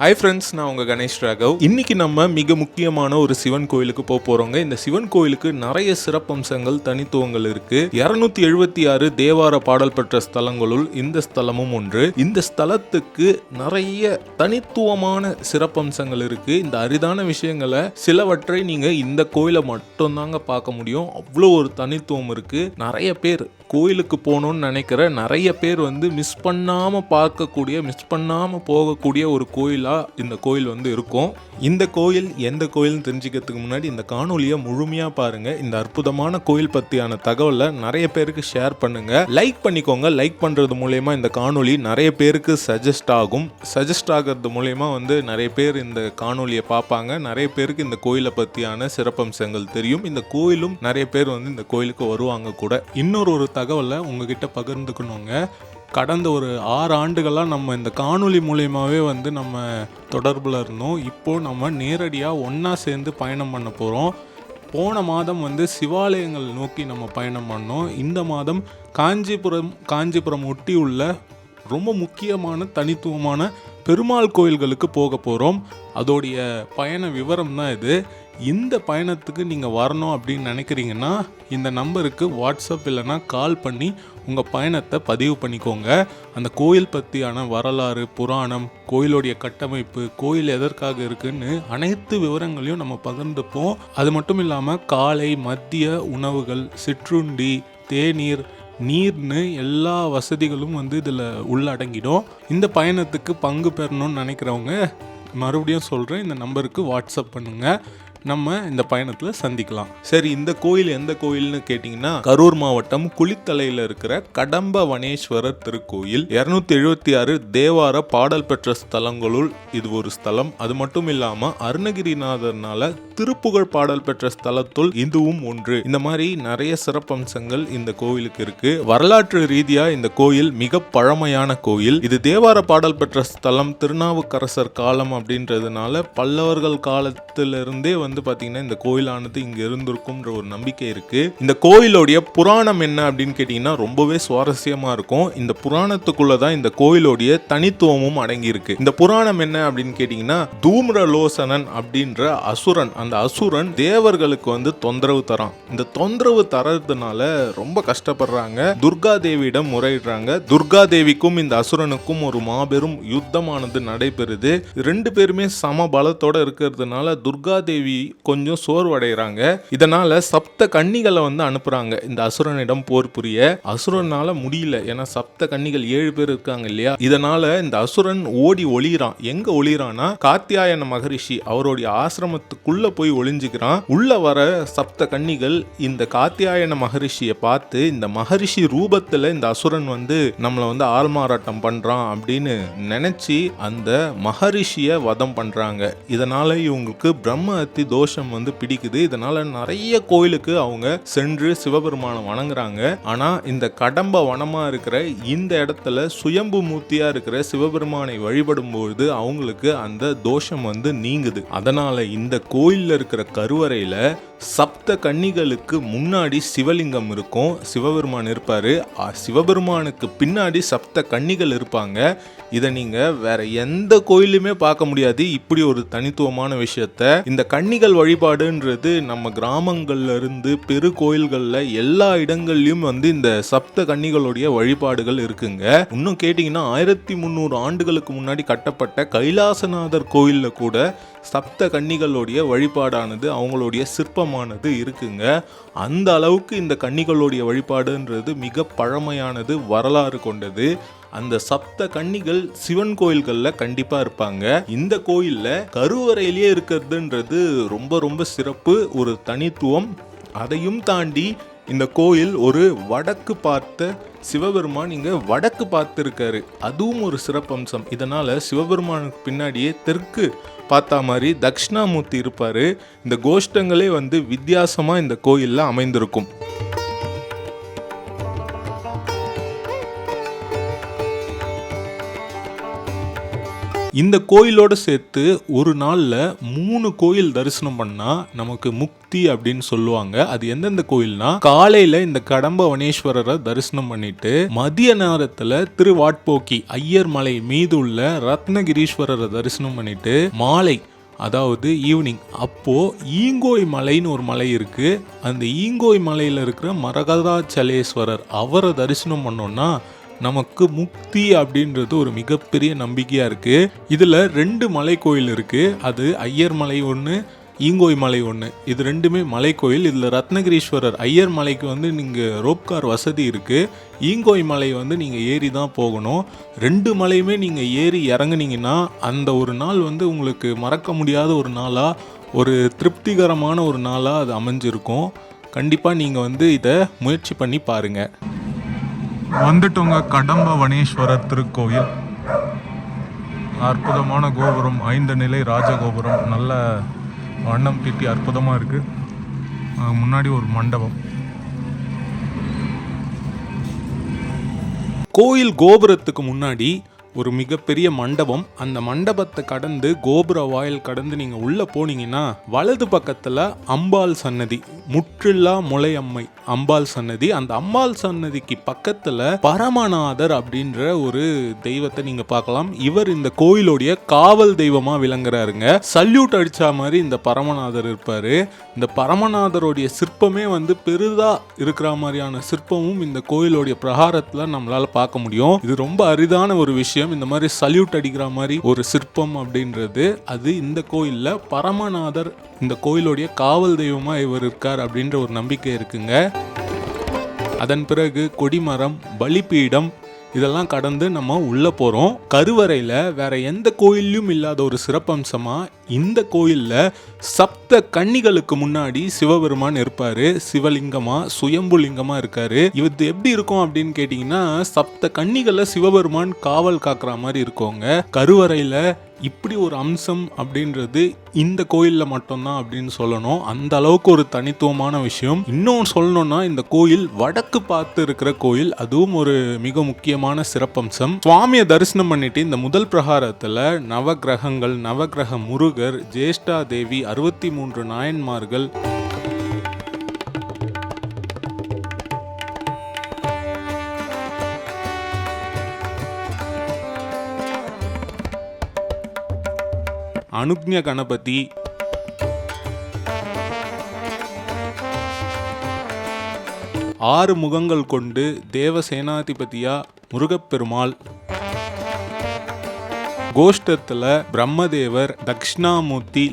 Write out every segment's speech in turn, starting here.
Hi friends, நான் உங்கள் கணேஷ் ராகவ். இன்னைக்கு நம்ம மிக முக்கியமான ஒரு சிவன் கோயிலுக்கு போக போகிறோங்க. இந்த சிவன் கோயிலுக்கு நிறைய சிறப்பம்சங்கள், தனித்துவங்கள் இருக்கு. 276 தேவார பாடல் பெற்ற ஸ்தலங்களுள் இந்த ஸ்தலமும் ஒன்று. இந்த ஸ்தலத்துக்கு நிறைய தனித்துவமான சிறப்பம்சங்கள் இருக்கு. இந்த அரிதான விஷயங்களை சிலவற்றை நீங்க இந்த கோயிலை மட்டும்தாங்க பார்க்க முடியும். அவ்வளோ ஒரு தனித்துவம் இருக்கு. நிறைய பேர் கோயிலுக்கு போகணும்னு நினைக்கிற நிறைய பேர் மிஸ் பண்ணாமல் பார்க்கக்கூடிய, மிஸ் பண்ணாமல் போகக்கூடிய ஒரு கோயிலாக இந்த கோயில் இருக்கும். இந்த கோயில் எந்த கோயில்னு தெரிஞ்சுக்கிறதுக்கு முன்னாடி இந்த காணொலியை முழுமையாக பாருங்கள். இந்த அற்புதமான கோயில் பற்றியான தகவலை நிறைய பேருக்கு ஷேர் பண்ணுங்கள். லைக் பண்ணிக்கோங்க. லைக் பண்ணுறது மூலயமா இந்த காணொலி நிறைய பேருக்கு சஜஸ்ட் ஆகும். சஜஸ்ட் ஆகிறது மூலயமா நிறைய பேர் இந்த காணொலியை பார்ப்பாங்க. நிறைய பேருக்கு இந்த கோயிலை பற்றியான சிறப்பம்சங்கள் தெரியும். இந்த கோயிலும் நிறைய பேர் இந்த கோயிலுக்கு வருவாங்க கூட. இன்னொரு தகவலை உங்ககிட்ட பகிர்ந்துக்கணுங்க. கடந்த ஒரு 6 ஆண்டுகளாக நம்ம இந்த காணொலி மூலயமாவே நம்ம தொடர்பில் இருந்தோம். இப்போது நம்ம நேரடியாக ஒன்றா சேர்ந்து பயணம் பண்ண போகிறோம். போன மாதம் சிவாலயங்கள் நோக்கி நம்ம பயணம் பண்ணோம். இந்த மாதம் காஞ்சிபுரம் ஒட்டி உள்ள ரொம்ப முக்கியமான தனித்துவமான பெருமாள் கோயில்களுக்கு போக போகிறோம். அதோடைய பயண விவரம் தான் இது. இந்த பயணத்துக்கு நீங்கள் வரணும் அப்படின்னு நினைக்கிறீங்கன்னா இந்த நம்பருக்கு வாட்ஸ்அப் இல்லைனா கால் பண்ணி உங்கள் பயணத்தை பதிவு பண்ணிக்கோங்க. அந்த கோயில் பற்றியான வரலாறு, புராணம், கோயிலுடைய கட்டமைப்பு, கோயில் எதற்காக இருக்குன்னு அனைத்து விவரங்களையும் நம்ம பகிர்ந்துப்போம். அது மட்டும் இல்லாமல் காலை மதிய உணவுகள், சிற்றுண்டி, தேநீர், நீர்னு எல்லா வசதிகளும் இதில் உள்ளடங்கிடும். இந்த பயணத்துக்கு பங்கு பெறணும்னு நினைக்கிறவங்க மறுபடியும் சொல்கிறேன், இந்த நம்பருக்கு வாட்ஸ்அப் பண்ணுங்கள். நம்ம இந்த பயணத்தில் சந்திக்கலாம். சரி, இந்த கோயில் எந்த கோயில்னு கேட்டிங்கன்னா கரூர் மாவட்டம் குளித்தலையில் இருக்கிற கடம்ப வனேஸ்வரர் திருக்கோயில். 276 தேவார பாடல் பெற்ற ஸ்தலங்களுள் இது ஒரு ஸ்தலம். அது மட்டும் இல்லாமல் அருணகிரிநாதர்னால திருப்புகழ் பாடல் பெற்ற ஸ்தலத்துள் இதுவும் ஒன்று. இந்த மாதிரி நிறைய சிறப்பம்சங்கள் இந்த கோயிலுக்கு இருக்கு. வரலாற்று ரீதியாக இந்த கோயில் மிக பழமையான கோயில். இது தேவார பாடல் பெற்ற ஸ்தலம். திருநாவுக்கரசர் காலம் அப்படின்றதுனால பல்லவர்கள் காலத்திலிருந்தே பாத்தீங்கன்னா இந்த கோயிலானது இங்க இருந்திருக்கும்ன்ற ஒரு நம்பிக்கை இருக்கு. இந்த கோயிலோடைய புராணம் என்ன அப்படின்னு கேட்டீங்கன்னா ரொம்பவே சுவாரஸ்யமா இருக்கும். இந்த புராணத்துக்குள்ளதான் இந்த கோயிலோடைய தனித்துவமும் அடங்கி இருக்கு. இந்த புராணம் என்ன அப்படின்னு கேட்டீங்கன்னா தூம்ரலோசனன் அப்படின்ற அசுரன், அந்த அசுரன் தேவர்களுக்கு தொந்தரவு தரான். இந்த தொந்தரவு தரதுனால ரொம்ப கஷ்டப்படுறாங்க. துர்கா தேவியிடம் முறையிடுறாங்க. துர்கா தேவிக்கும் இந்த அசுரனுக்கும் ஒரு மாபெரும் யுத்தமானது நடைபெறுது. 2 பேருமே சம பலத்தோட இருக்கிறதுனால துர்கா தேவி கொஞ்சம் சோர்வடைகிறாங்க. இதனால சப்த கன்னிகளை அனுப்புறாங்க இந்த அசுரனிடம் போர் புரிய. அசுரனால முடியல, ஏன்னா சப்த கன்னிகள் 7 பேர் இருக்காங்க இல்லையா. இதனால இந்த அசுரன் ஓடி ஒளிறான். எங்க ஒளிறானா காத்தியாயன மகரிஷி அவருடைய ஆசிரமத்துக்குள்ள போய் ஒளிஞ்சுக்கிறான். உள்ள வர சப்த கன்னிகள் இந்த காத்தியாயன மகரிஷியை பார்த்து இந்த மகரிஷி ரூபத்துல இந்த அசுரன் நம்மளை ஆள்மாறாட்டம் பண்றான் அப்படின்னு நினைச்சு அந்த மகரிஷியை வதம் பண்றாங்க. இதனால இவங்களுக்கு பிரம்ம அத்தி தோஷம் பிடிக்குது. இதனால நிறைய கோயிலுக்கு அவங்க சென்று சிவபெருமானை வணங்குறாங்க. ஆனா இந்த கடம்ப வனமா இருக்கிற இந்த இடத்துல சுயம்பு மூர்த்தியா இருக்கிற சிவபெருமானை வழிபடும் பொழுது அவங்களுக்கு அந்த தோஷம் நீங்குது. அதனால இந்த கோயில்ல இருக்கிற கருவறையில சப்த கன்னிகளுக்கு முன்னாடி சிவலிங்கம் இருக்கும். சிவபெருமான் இருப்பாரு. சிவபெருமானுக்கு பின்னாடி சப்த கன்னிகள் இருப்பாங்க. இதை நீங்க வேற எந்த கோயிலுமே பார்க்க முடியாது. இப்படி ஒரு தனித்துவமான விஷயத்த இந்த கன்னிகள் வழிபாடுன்றது நம்ம கிராமங்கள்ல இருந்து பெரு கோயில்கள்ல எல்லா இடங்கள்லயும் இந்த சப்த கன்னிகளுடைய வழிபாடுகள் இருக்குங்க. இன்னும் கேட்டீங்கன்னா 1300 ஆண்டுகளுக்கு முன்னாடி கட்டப்பட்ட கைலாசநாதர் கோயில்ல கூட சப்த கன்னிகளுடைய வழிபாடானது, அவங்களுடைய சிற்பமானது இருக்குங்க. அந்த அளவுக்கு இந்த கன்னிகளுடைய வழிபாடுன்றது மிக பழமையானது, வரலாறு கொண்டது. அந்த சப்த கன்னிகள் சிவன் கோயில்கள்ல கண்டிப்பா இருப்பாங்க. இந்த கோயில்ல கருவறையிலேயே இருக்கிறதுன்றது ரொம்ப ரொம்ப சிறப்பு, ஒரு தனித்துவம். அதையும் தாண்டி இந்த கோயில் ஒரு வடக்கு பார்த்த சிவபெருமான் இங்க வடக்கு பார்த்திருக்காரு. அதுவும் ஒரு சிறப்பம்சம். இதனால சிவபெருமானுக்கு பின்னாடியே தெற்கு பார்த்தா மாதிரி தட்சிணாமூர்த்தி இருப்பாரு. இந்த கோஷ்டங்களே வித்தியாசமா இந்த கோயில்ல அமைந்திருக்கும். இந்த கோயிலோட சேர்த்து ஒரு நாள்ல 3 கோயில் தரிசனம் பண்ணா நமக்கு முக்தி அப்படின்னு சொல்லுவாங்க. அது எந்தெந்த கோயில்னா, காலையில இந்த கடம்பவனேஸ்வரரை தரிசனம் பண்ணிட்டு மதிய நேரத்துல திருவாட்போக்கி ஐயர் மலை மீது உள்ள ரத்னகிரீஸ்வரரை தரிசனம் பண்ணிட்டு மாலை, அதாவது ஈவினிங் அப்போ ஈங்கோய் மலைன்னு ஒரு மலை இருக்கு. அந்த ஈங்கோய் மலையில இருக்கிற மரகதாச்சலேஸ்வரர் அவரை தரிசனம் பண்ணோம்னா நமக்கு முக்தி அப்படின்றது ஒரு மிகப்பெரிய நம்பிக்கையா இருக்கு. இதுல 2 மலை கோயில் இருக்கு. அது ஐயர் மலை ஒன்று, ஈங்கோய் மலை ஒன்று. இது ரெண்டுமே மலை கோயில். இதில் ரத்னகிரீஸ்வரர் ஐயர் மலைக்கு வந்து நீங்கள் ரோப்கார் வசதி இருக்குது. ஈங்கோய் மலை வந்து நீங்கள் ஏறி தான் போகணும். 2 மலையுமே நீங்கள் ஏறி இறங்குனீங்கன்னா அந்த ஒரு நாள் வந்து உங்களுக்கு மறக்க முடியாத ஒரு நாளாக, ஒரு திருப்திகரமான ஒரு நாளாக அது அமைஞ்சிருக்கும். கண்டிப்பாக நீங்கள் வந்து இதை முயற்சி பண்ணி பாருங்கள். வந்துட்டோங்க கடம்பவனேஸ்வரர் திருக்கோயில். அற்புதமான கோபுரம், 5 நிலை ராஜகோபுரம், நல்ல வண்ணம் தீட்டி அற்புதமாக இருக்குது. முன்னாடி ஒரு மண்டபம். கோயில் கோபுரத்துக்கு முன்னாடி ஒரு மிகப்பெரிய மண்டபம். அந்த மண்டபத்தை கடந்து கோபுர வாயில் கடந்து நீங்கள் உள்ளே போனீங்கன்னா வலது பக்கத்தில் அம்பாள் சன்னதி, முற்றில்லா முளையம்மை அம்பாள் சன்னதி. அந்த அம்பாள் சன்னதிக்கு பக்கத்தில் பரமநாதர் அப்படின்ற ஒரு தெய்வத்தை நீங்கள் பார்க்கலாம். இவர் இந்த கோயிலுடைய காவல் தெய்வமாக விளங்குறாருங்க. சல்யூட் அடிச்சா மாதிரி இந்த பரமநாதர் இருப்பார். இந்த பரமநாதருடைய சிற்பமே வந்து பெரிதா இருக்கிற மாதிரியான சிற்பமும் இந்த கோயிலுடைய பிரகாரத்தில் நம்மளால பார்க்க முடியும். இது ரொம்ப அரிதான ஒரு விஷயம். இந்த மாதிரி சல்யூட் அடிக்கிற மாதிரி ஒரு சிற்பம் அப்படின்றது அது இந்த கோயில்ல பரமநாதர், இந்த கோயிலுடைய காவல் தெய்வமா இவர் இருக்கார் அப்படின்ற ஒரு நம்பிக்கை இருக்குங்க. அதன் பிறகு கொடிமரம், பலிபீடம் இதெல்லாம் கடந்து நம்ம உள்ள போறோம். கருவறையில வேற எந்த கோயிலும் இல்லாத ஒரு சிறப்பம்சமா இந்த கோயில்ல சப்த கன்னிகளுக்கு முன்னாடி சிவபெருமான் இருப்பாரு. சிவலிங்கமா, சுயம்பு லிங்கமா இருக்காரு. இது எப்படி இருக்கும் அப்படின்னு கேட்டீங்கன்னா, சப்த கன்னிகளை சிவபெருமான் காவல் காக்குற மாதிரி இருக்கோங்க. கருவறையில இப்படி ஒரு அம்சம் அப்படின்றது இந்த கோயில்ல மட்டும்தான் அப்படின்னு சொல்லணும். அந்த அளவுக்கு ஒரு தனித்துவமான விஷயம். இன்னொன்று சொல்லணும்னா, இந்த கோயில் வடக்கு பார்த்து இருக்கிற கோயில். அதுவும் ஒரு மிக முக்கியமான சிறப்பம்சம். சுவாமியை தரிசனம் பண்ணிட்டு இந்த முதல் பிரகாரத்துல நவகிரகங்கள், நவகிரக முருகர், ஜேஷ்டா தேவி, 63 நாயன்மார்கள், அனுக்ஞ கணபதி, ஆறு முகங்கள் கொண்டு தேவசேனாதிபதியா முருகப்பெருமாள், கோஷ்டத்துல பிரம்மதேவர், தக்ஷணாமூர்த்தி,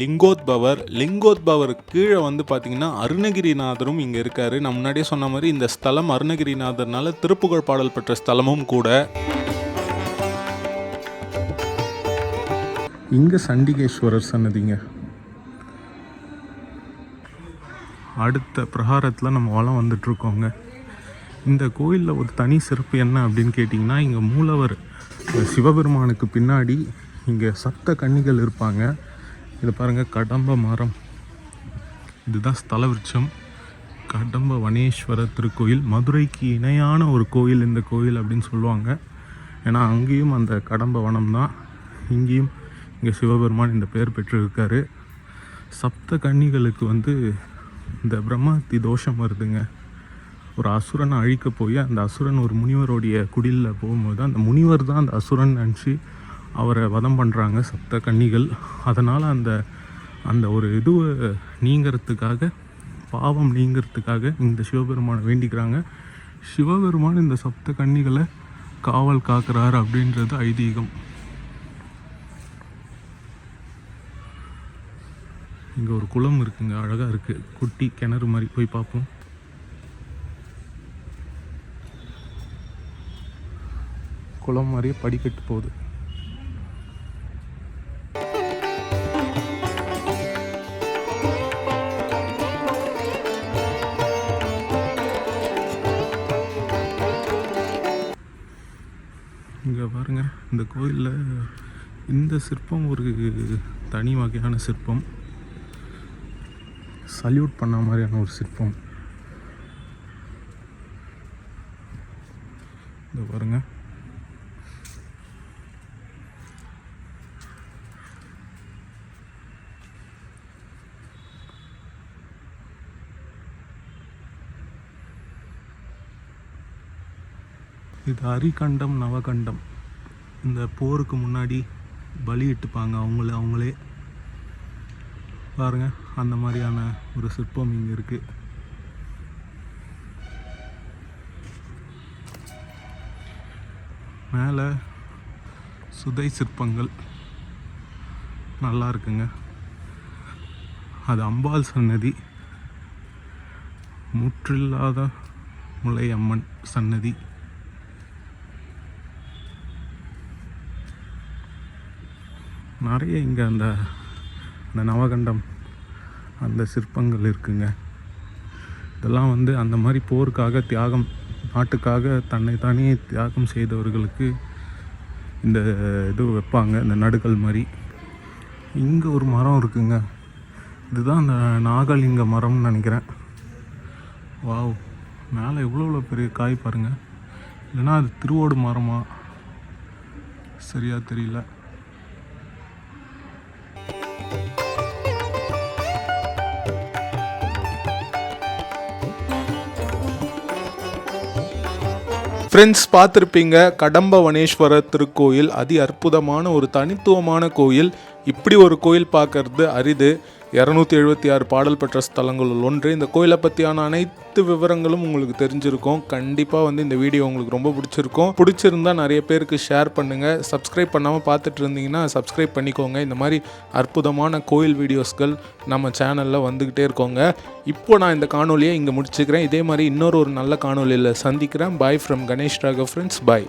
லிங்கோத்பவர் கீழே வந்து பார்த்தீங்கன்னா அருணகிரிநாதரும் இங்கே இருக்காரு. நான் முன்னாடியே சொன்ன மாதிரி இந்த ஸ்தலம் அருணகிரிநாதர்னால திருப்புகழ் பாடல் பெற்ற ஸ்தலமும் கூட. இங்கே சண்டிகேஸ்வரர் சன்னதிங்க. அடுத்த பிரகாரத்தில் நம்ம வளம் வந்துட்டுருக்கோங்க. இந்த கோயிலில் ஒரு தனி சிறப்பு என்ன அப்படின்னு கேட்டிங்கன்னா, இங்கே மூலவர் சிவபெருமானுக்கு பின்னாடி இங்கே சப்த கன்னிகள் இருப்பாங்க. இதை பாருங்கள், கடம்ப மரம், இதுதான் ஸ்தல விருட்சம். கடம்பவனேஸ்வரர் திருக்கோயில் மதுரைக்கு இணையான ஒரு கோயில் இந்த கோயில் அப்படின்னு சொல்லுவாங்க. ஏன்னா அங்கேயும் அந்த கடம்ப வனம் தான், இங்கேயும் இங்கே சிவபெருமான் இந்த பெயர் பெற்றிருக்காரு. சப்த கன்னிகளுக்கு வந்து இந்த பிரம்மஹத்தி தோஷம் வருதுங்க. ஒரு அசுரனை அழிக்க போய் அந்த அசுரன் ஒரு முனிவருடைய குடிலில் போகும்போது அந்த முனிவர் தான் அந்த அசுரன் நினச்சி அவரை வதம் பண்ணுறாங்க சப்த கன்னிகள். அதனால் அந்த ஒரு இதுவை நீங்கிறதுக்காக, பாவம் நீங்கிறதுக்காக இந்த சிவபெருமானை வேண்டிக்கிறாங்க. சிவபெருமான் இந்த சப்த கன்னிகளை காவல் காக்கிறார் அப்படின்றது ஐதீகம். இங்கே ஒரு குளம் இருக்குங்க, அழகாக இருக்குது, குட்டி கிணறு மாதிரி. போய் பார்ப்போம். குளம் மாதிரியே படிக்கட்டு போகுது. இங்கே பாருங்க, இந்த கோயிலில் இந்த சிற்பம் ஒரு தனி வகையான சிற்பம். சல்யூட் பண்ண மாதிரியான ஒரு சிற்பம். இந்த பாருங்க, இது அரிகண்டம் நவகண்டம். இந்த போருக்கு முன்னாடி பலியிட்டுப்பாங்க அவங்களே பாருங்க. அந்த மாதிரியான ஒரு சிற்பம் இங்கே இருக்குது. மேலே சுதை சிற்பங்கள் நல்லா இருக்குங்க. அது அம்பாள் சன்னதி, முற்றில்லாத முலை அம்மன் சன்னதி. நிறைய இங்கே அந்த நவகண்டம் அந்த சிற்பங்கள் இருக்குங்க. இதெல்லாம் அந்த மாதிரி போருக்காக தியாகம், நாட்டுக்காக தன்னை தானே தியாகம் செய்தவர்களுக்கு இந்த இது வைப்பாங்க, இந்த நடுகள் மாதிரி. இங்கே ஒரு மரம் இருக்குங்க. இதுதான் அந்த நாகலிங்க மரம்னு நினைக்கிறேன். வாவ், மேலே எவ்வளோ பெரிய காய் பாருங்கள். இல்லைன்னா அது திருவோடு மரமா சரியாக தெரியல. ஃப்ரெண்ட்ஸ், பார்த்துருப்பீங்க கடம்பவனேஸ்வரர் திருக்கோயில். அதி அற்புதமான ஒரு தனித்துவமான கோயில். இப்படி ஒரு கோயில் பார்க்கறது அரிது. 276 பாடல் பெற்ற ஸ்தலங்களுள் ஒன்று. இந்த கோயிலை பற்றியான அனைத்து விவரங்களும் உங்களுக்கு தெரிஞ்சிருக்கும். கண்டிப்பாக இந்த வீடியோ உங்களுக்கு ரொம்ப பிடிச்சிருந்தா நிறைய பேருக்கு ஷேர் பண்ணுங்கள். சப்ஸ்கிரைப் பண்ணாமல் பார்த்துட்டு இருந்தீங்கன்னா சப்ஸ்கிரைப் பண்ணிக்கோங்க. இந்த மாதிரி அற்புதமான கோயில் வீடியோஸ்கள் நம்ம சேனலில் வந்துக்கிட்டே இருக்கோங்க. இப்போ நான் இந்த காணொலியை இங்கே முடிச்சுக்கிறேன். இதே மாதிரி இன்னொரு நல்ல காணொலியில் சந்திக்கிறேன். Bye from Ganesh Raghav friends. Bye.